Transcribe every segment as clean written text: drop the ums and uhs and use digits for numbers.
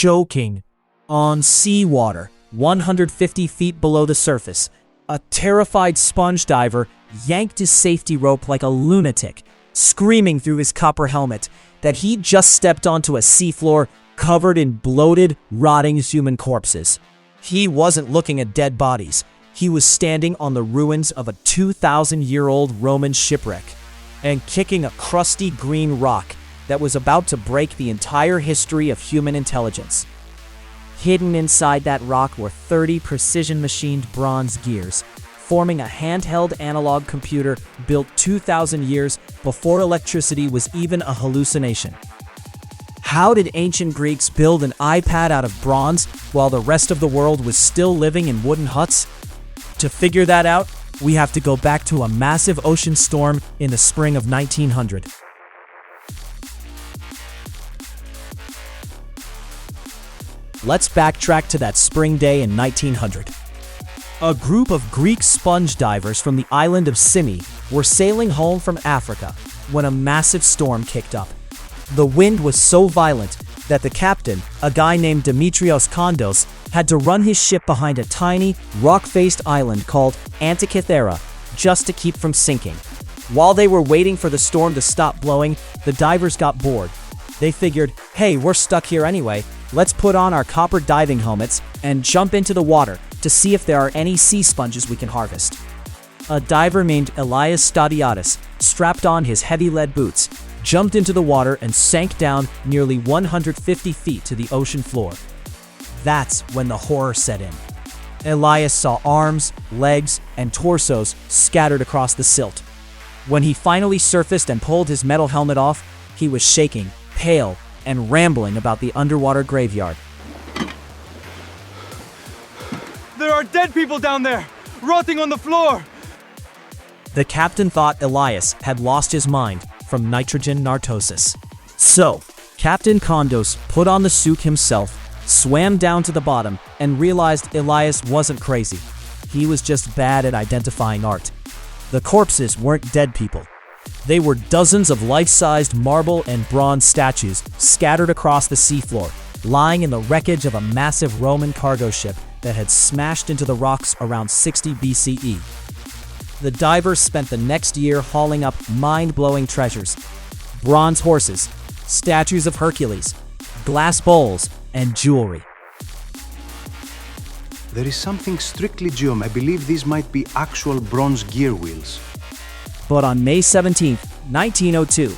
choking on seawater 150 feet below the surface. A terrified sponge diver yanked his safety rope like a lunatic, screaming through his copper helmet that he'd just stepped onto a seafloor covered in bloated, rotting human corpses. He wasn't looking at dead bodies. He was standing on the ruins of a 2,000-year-old Roman shipwreck and kicking a crusty green rock that was about to break the entire history of human intelligence. Hidden inside that rock were 30 precision-machined bronze gears, forming a handheld analog computer built 2,000 years before electricity was even a hallucination. How did ancient Greeks build an iPad out of bronze while the rest of the world was still living in wooden huts? To figure that out, we have to go back to a massive ocean storm in the spring of 1900. Let's backtrack to that spring day in 1900. A group of Greek sponge divers from the island of Simi were sailing home from Africa when a massive storm kicked up. The wind was so violent that the captain, a guy named Dimitrios Kondos, had to run his ship behind a tiny, rock-faced island called Antikythera just to keep from sinking. While they were waiting for the storm to stop blowing, the divers got bored. They figured, hey, we're stuck here anyway, let's put on our copper diving helmets and jump into the water to see if there are any sea sponges we can harvest. A diver named Elias Stadiatis strapped on his heavy lead boots, jumped into the water and sank down nearly 150 feet to the ocean floor. That's when the horror set in. Elias saw arms, legs, and torsos scattered across the silt. When he finally surfaced and pulled his metal helmet off, he was shaking, pale, and rambling about the underwater graveyard. There are dead people down there, rotting on the floor! The captain thought Elias had lost his mind from nitrogen narcosis. So, Captain Kondos put on the suit himself, swam down to the bottom, and realized Elias wasn't crazy. He was just bad at identifying art. The corpses weren't dead people. They were dozens of life-sized marble and bronze statues scattered across the seafloor, lying in the wreckage of a massive Roman cargo ship that had smashed into the rocks around 60 BCE. The divers spent the next year hauling up mind-blowing treasures: bronze horses, statues of Hercules, glass bowls, and jewelry. There is something strictly geometric. I believe these might be actual bronze gear wheels. But on May 17, 1902,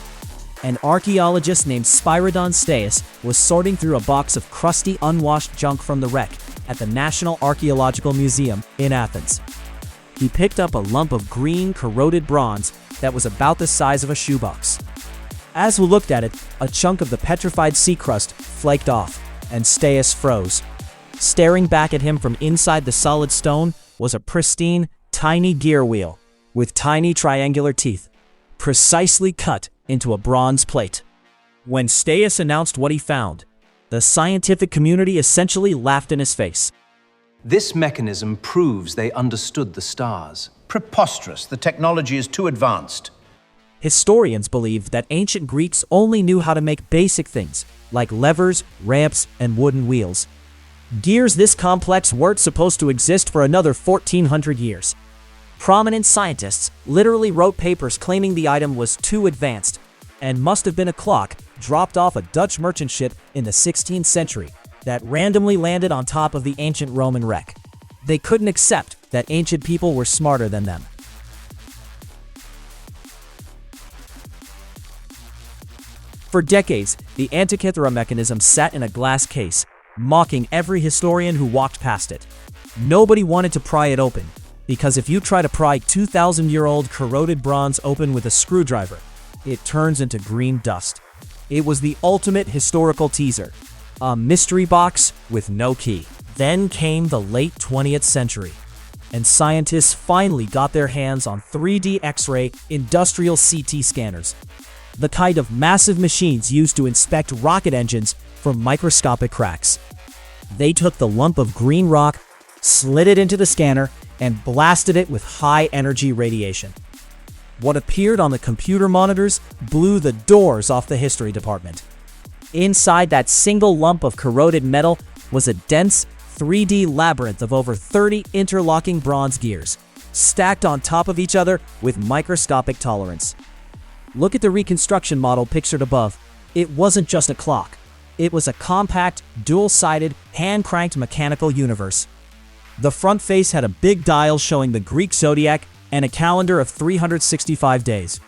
an archaeologist named Spyridon Staios was sorting through a box of crusty, unwashed junk from the wreck at the National Archaeological Museum in Athens. He picked up a lump of green, corroded bronze that was about the size of a shoebox. As we looked at it, a chunk of the petrified sea crust flaked off, and Staios froze. Staring back at him from inside the solid stone was a pristine, tiny gear wheel with tiny triangular teeth, precisely cut into a bronze plate. When Staios announced what he found, the scientific community essentially laughed in his face. This mechanism proves they understood the stars. Preposterous. The technology is too advanced. Historians believe that ancient Greeks only knew how to make basic things, like levers, ramps, and wooden wheels. Gears this complex weren't supposed to exist for another 1,400 years. Prominent scientists literally wrote papers claiming the item was too advanced and must have been a clock dropped off a Dutch merchant ship in the 16th century that randomly landed on top of the ancient Roman wreck. They couldn't accept that ancient people were smarter than them. For decades, the Antikythera mechanism sat in a glass case, mocking every historian who walked past it. Nobody wanted to pry it open, because if you try to pry 2,000-year-old corroded bronze open with a screwdriver, it turns into green dust. It was the ultimate historical teaser, a mystery box with no key. Then came the late 20th century, and scientists finally got their hands on 3D X-ray industrial CT scanners, the kind of massive machines used to inspect rocket engines from microscopic cracks. They took the lump of green rock, slid it into the scanner, and blasted it with high-energy radiation. What appeared on the computer monitors blew the doors off the history department. Inside that single lump of corroded metal was a dense, 3D labyrinth of over 30 interlocking bronze gears, stacked on top of each other with microscopic tolerance. Look at the reconstruction model pictured above. It wasn't just a clock. It was a compact, dual-sided, hand-cranked mechanical universe. The front face had a big dial showing the Greek zodiac and a calendar of 365 days.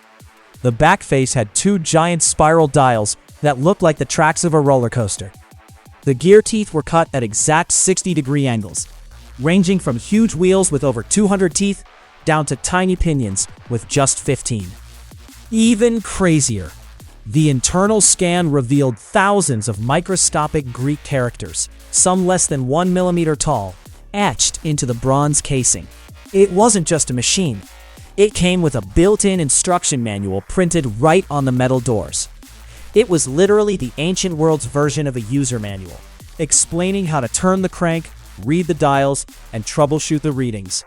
The back face had two giant spiral dials that looked like the tracks of a roller coaster. The gear teeth were cut at exact 60-degree angles, ranging from huge wheels with over 200 teeth down to tiny pinions with just 15. Even crazier, the internal scan revealed thousands of microscopic Greek characters, some less than 1 millimeter tall, etched into the bronze casing. It wasn't just a machine. It came with a built-in instruction manual printed right on the metal doors. It was literally the ancient world's version of a user manual, explaining how to turn the crank, read the dials, and troubleshoot the readings.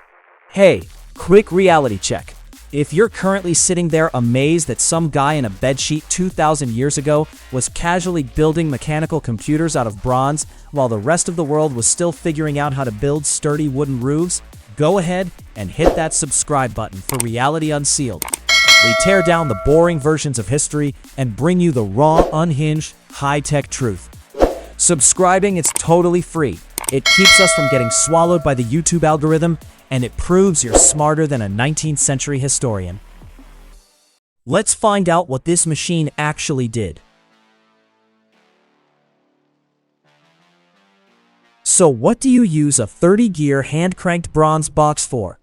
Hey, quick reality check. If you're currently sitting there amazed that some guy in a bedsheet 2,000 years ago was casually building mechanical computers out of bronze while the rest of the world was still figuring out how to build sturdy wooden roofs, go ahead and hit that subscribe button for Reality Unsealed. We tear down the boring versions of history and bring you the raw, unhinged, high-tech truth. Subscribing is totally free. It keeps us from getting swallowed by the YouTube algorithm, and it proves you're smarter than a 19th century historian. Let's find out what this machine actually did. So what do you use a 30-gear hand-cranked bronze box for?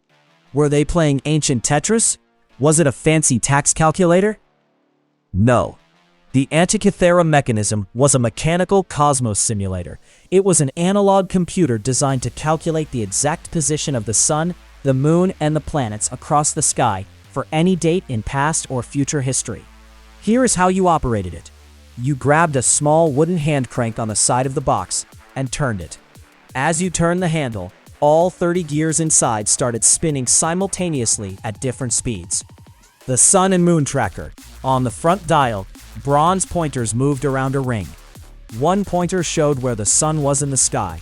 Were they playing ancient Tetris? Was it a fancy tax calculator? No. The Antikythera mechanism was a mechanical cosmos simulator. It was an analog computer designed to calculate the exact position of the sun, the moon, and the planets across the sky for any date in past or future history. Here is how you operated it. You grabbed a small wooden hand crank on the side of the box and turned it. As you turned the handle, all 30 gears inside started spinning simultaneously at different speeds. The sun and moon tracker. On the front dial, bronze pointers moved around a ring. One pointer showed where the sun was in the sky.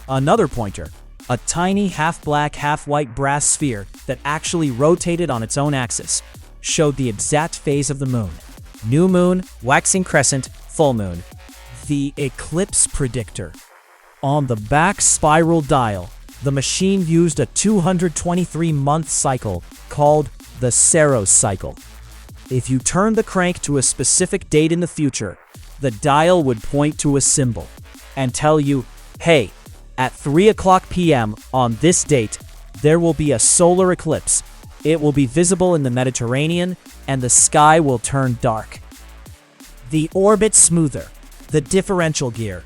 Another pointer, a tiny half-black, half-white brass sphere that actually rotated on its own axis, showed the exact phase of the moon. New moon, waxing crescent, full moon. The eclipse predictor. On the back spiral dial, the machine used a 223-month cycle called the Saros cycle. If you turned the crank to a specific date in the future, the dial would point to a symbol and tell you, hey, at 3:00 p.m. on this date, there will be a solar eclipse. It will be visible in the Mediterranean and the sky will turn dark. The orbit smoother, the differential gear.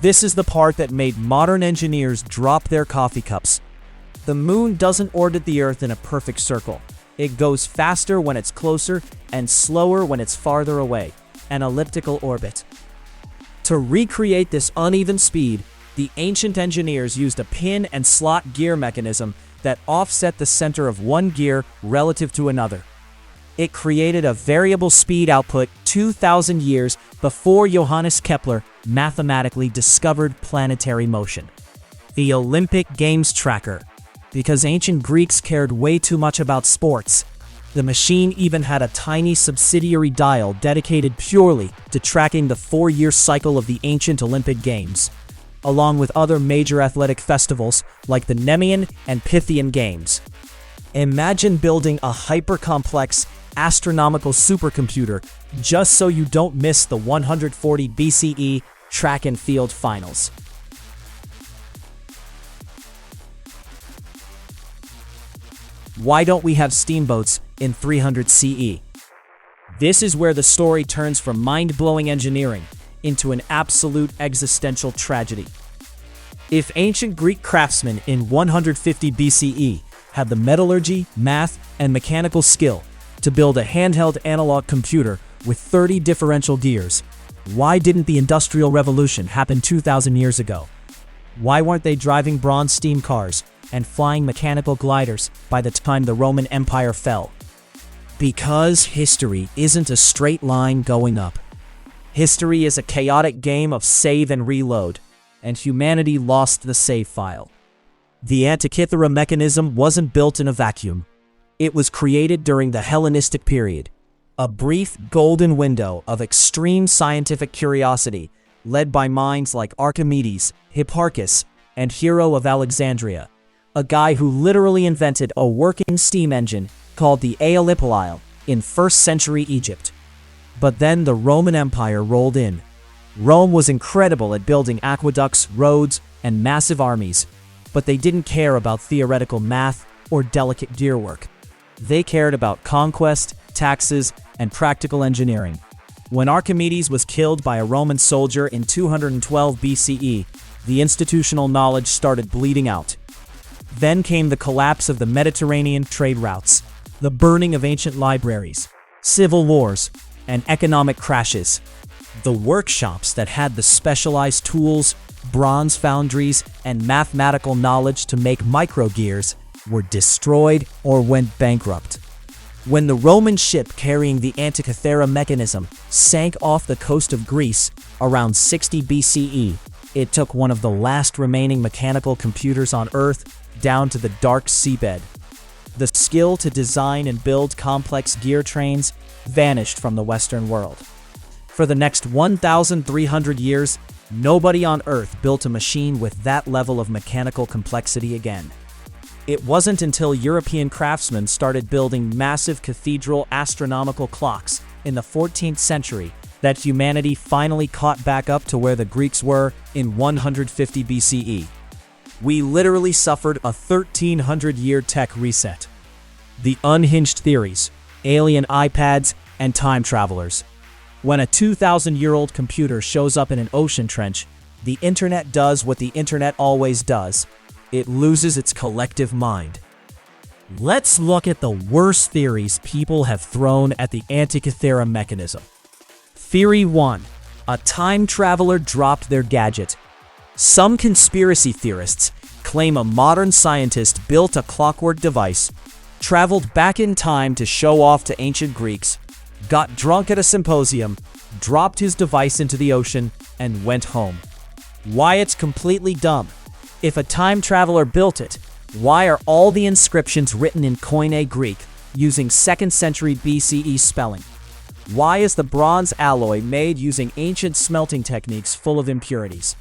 This is the part that made modern engineers drop their coffee cups. The moon doesn't orbit the Earth in a perfect circle. It goes faster when it's closer and slower when it's farther away, an elliptical orbit. To recreate this uneven speed, the ancient engineers used a pin and slot gear mechanism that offset the center of one gear relative to another. It created a variable speed output 2,000 years before Johannes Kepler mathematically discovered planetary motion. The Olympic Games tracker. Because ancient Greeks cared way too much about sports, the machine even had a tiny subsidiary dial dedicated purely to tracking the 4-year cycle of the ancient Olympic Games, along with other major athletic festivals like the Nemean and Pythian Games. Imagine building a hyper-complex, astronomical supercomputer just so you don't miss the 140 BCE track and field finals. Why don't we have steamboats in 300 CE? This is where the story turns from mind-blowing engineering into an absolute existential tragedy. If ancient Greek craftsmen in 150 BCE had the metallurgy, math, and mechanical skill to build a handheld analog computer with 30 differential gears, why didn't the Industrial Revolution happen 2,000 years ago? Why weren't they driving bronze steam cars and flying mechanical gliders by the time the Roman Empire fell? Because history isn't a straight line going up. History is a chaotic game of save and reload, and humanity lost the save file. The Antikythera mechanism wasn't built in a vacuum. It was created during the Hellenistic period, a brief golden window of extreme scientific curiosity led by minds like Archimedes, Hipparchus, and Hero of Alexandria, a guy who literally invented a working steam engine called the Aeolipile in 1st century Egypt. But then the Roman Empire rolled in. Rome was incredible at building aqueducts, roads, and massive armies, but they didn't care about theoretical math or delicate gearwork. They cared about conquest, taxes, and practical engineering. When Archimedes was killed by a Roman soldier in 212 BCE, the institutional knowledge started bleeding out. Then came the collapse of the Mediterranean trade routes, the burning of ancient libraries, civil wars, and economic crashes. The workshops that had the specialized tools, bronze foundries, and mathematical knowledge to make microgears were destroyed or went bankrupt. When the Roman ship carrying the Antikythera mechanism sank off the coast of Greece around 60 BCE, it took one of the last remaining mechanical computers on Earth down to the dark seabed. The skill to design and build complex gear trains vanished from the Western world. For the next 1,300 years, nobody on Earth built a machine with that level of mechanical complexity again. It wasn't until European craftsmen started building massive cathedral astronomical clocks in the 14th century that humanity finally caught back up to where the Greeks were in 150 BCE. We literally suffered a 1,300-year tech reset. The unhinged theories, alien iPads, and time travelers. When a 2,000-year-old computer shows up in an ocean trench, the internet does what the internet always does. It loses its collective mind. Let's look at the worst theories people have thrown at the Antikythera mechanism. Theory 1. A time traveler dropped their gadget. Some conspiracy theorists claim a modern scientist built a clockwork device, traveled back in time to show off to ancient Greeks, got drunk at a symposium, dropped his device into the ocean, and went home. Why it's completely dumb. If a time traveler built it, why are all the inscriptions written in Koine Greek using 2nd century BCE spelling? Why is the bronze alloy made using ancient smelting techniques full of impurities?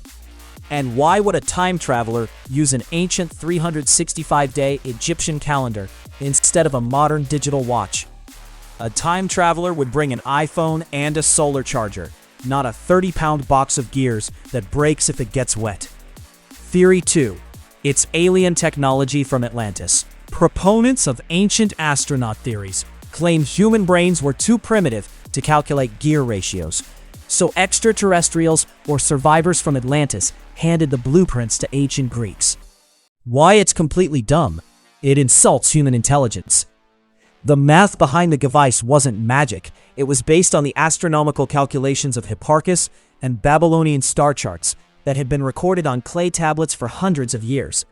And why would a time traveler use an ancient 365-day Egyptian calendar instead of a modern digital watch? A time traveler would bring an iPhone and a solar charger, not a 30-pound box of gears that breaks if it gets wet. Theory 2. It's alien technology from Atlantis. Proponents of ancient astronaut theories claim human brains were too primitive to calculate gear ratios, so extraterrestrials or survivors from Atlantis handed the blueprints to ancient Greeks. Why it's completely dumb. It insults human intelligence. The math behind the device wasn't magic. It was based on the astronomical calculations of Hipparchus and Babylonian star charts that had been recorded on clay tablets for hundreds of years.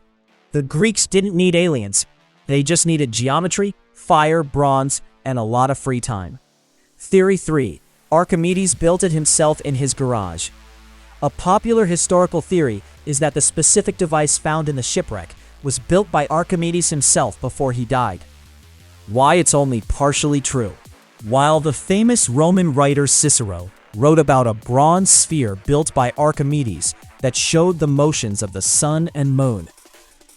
The Greeks didn't need aliens. They just needed geometry, fire, bronze, and a lot of free time. Theory 3. Archimedes built it himself in his garage. A popular historical theory is that the specific device found in the shipwreck was built by Archimedes himself before he died. Why it's only partially true. While the famous Roman writer Cicero wrote about a bronze sphere built by Archimedes that showed the motions of the sun and moon,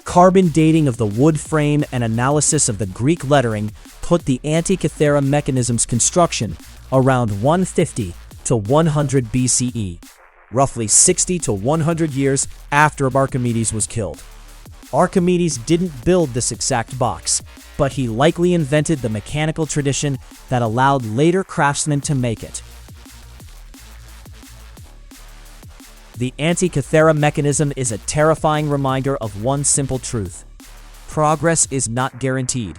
carbon dating of the wood frame and analysis of the Greek lettering put the Antikythera mechanism's construction around 150 to 100 BCE, roughly 60 to 100 years after Archimedes was killed. Archimedes didn't build this exact box, but he likely invented the mechanical tradition that allowed later craftsmen to make it. The Antikythera mechanism is a terrifying reminder of one simple truth. Progress is not guaranteed.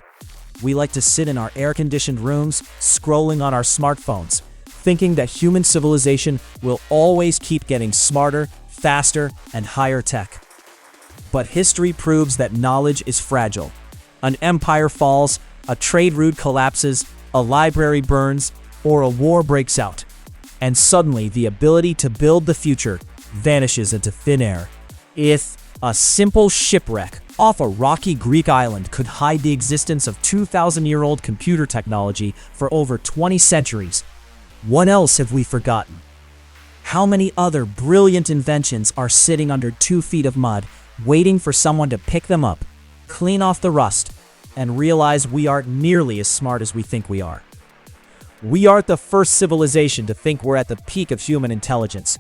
We like to sit in our air-conditioned rooms, scrolling on our smartphones, thinking that human civilization will always keep getting smarter, faster, and higher tech. But history proves that knowledge is fragile. An empire falls, a trade route collapses, a library burns, or a war breaks out. and suddenly the ability to build the future vanishes into thin air. If a simple shipwreck off a rocky Greek island could hide the existence of 2,000-year-old computer technology for over 20 centuries, what else have we forgotten? How many other brilliant inventions are sitting under 2 feet of mud, waiting for someone to pick them up, clean off the rust, and realize we aren't nearly as smart as we think we are? We aren't the first civilization to think we're at the peak of human intelligence.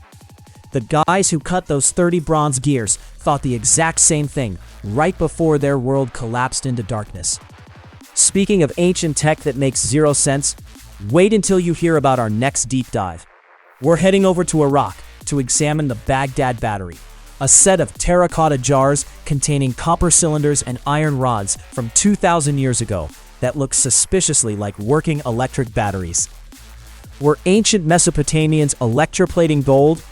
The guys who cut those 30 bronze gears thought the exact same thing right before their world collapsed into darkness. Speaking of ancient tech that makes zero sense, wait until you hear about our next deep dive. We're heading over to Iraq to examine the Baghdad Battery, a set of terracotta jars containing copper cylinders and iron rods from 2,000 years ago that look suspiciously like working electric batteries. Were ancient Mesopotamians electroplating gold,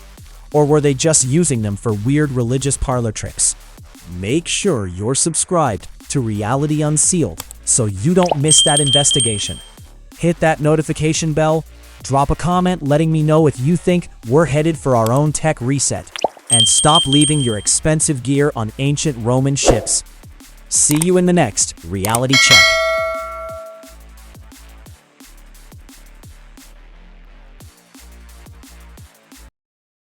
or were they just using them for weird religious parlor tricks? Make sure you're subscribed to Reality Unsealed so you don't miss that investigation. Hit that notification bell, drop a comment letting me know if you think we're headed for our own tech reset, and stop leaving your expensive gear on ancient Roman ships. See you in the next Reality Check.